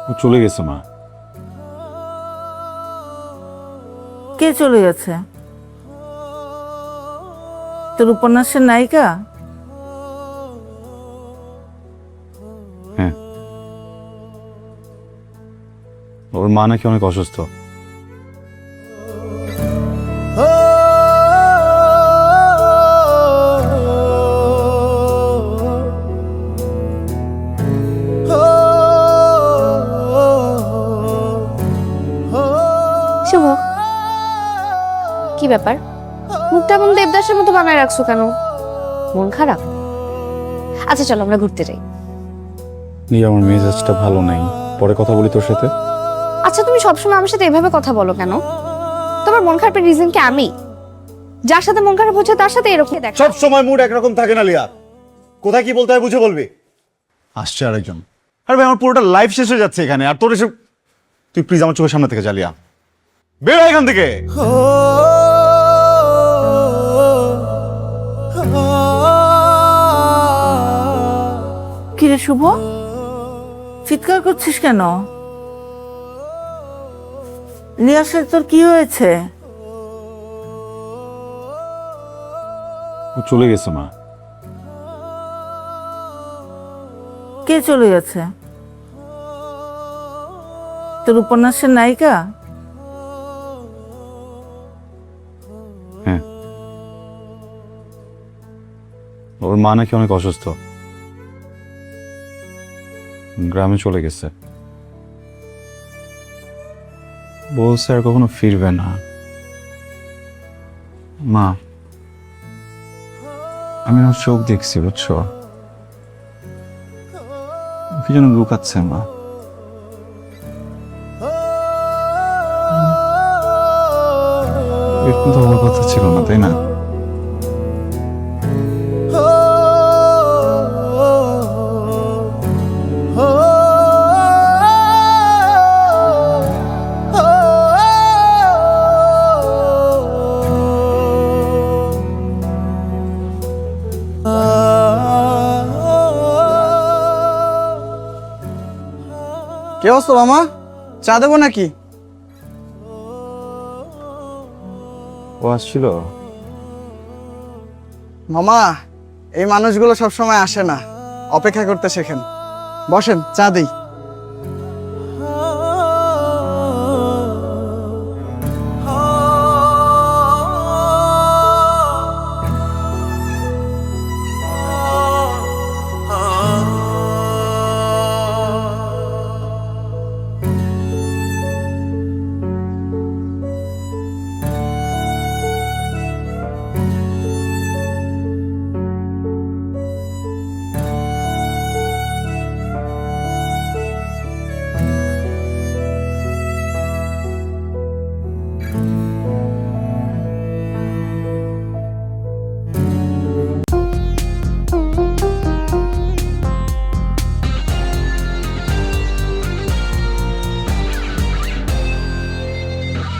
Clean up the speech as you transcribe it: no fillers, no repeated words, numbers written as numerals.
ও চলে গেছে মা। কে চলে গেছে? তোর উপন্যাসের নায়িকা? হ্যাঁ, ওর মা নাকি অনেক অসুস্থ। শুভ, কি ব্যাপার? মুখটা এমন দেবদাসের মতো বানায় রাখছো কেন? মন খারাপ? আচ্ছা চলো আমরা ঘুরতে যাই। আমার মেজাজটা ভালো নাই, পরে কথা বলি তোর সাথে। আচ্ছা তুমি সবসময় আমার সাথে এভাবে কথা বলো কেন? তোমার মন খারাপের রিজন কি আমি? যার সাথে মন খারাপ হচ্ছে তার সাথে এরকম দেখ। সব সময় মুড একরকম থাকে না লিয়া। কোথায় কি বলতে হয় বুঝে বলবি। আসছে আরেকজন। আরে ভাই আমার পুরোটা লাইফ শেষ হয়ে যাচ্ছে এখানে, আর তোর এসব। তুই প্লিজ আমার চোখের সামনে থেকে যা লিয়া। বের হয় এখান থেকে। কিরে শুভ, চিৎকার করছিস কেন? লিয়ার সাথে তোর কি হয়েছে? ও চলে গেছে মা। কে চলে গেছে? তোর উপন্যাসের নায়িকা? হ্যাঁ, ওর মা নাকি অনেক অসুস্থ, গ্রামে চলে গেছে। বলছে আর কখনো ফিরবে না। মা, আমি ওর চোখ দেখছি বুঝছো, কি যেন লুকাচ্ছে মা। এরকম তো হওয়ার কথা ছিল না, তাই না? কে অবস্থা মামা? চা দেবো নাকি? ও আসছিল? মামা, এই মানুষগুলো সবসময় আসে না, অপেক্ষা করতে শেখেন। বসেন, চা দিই।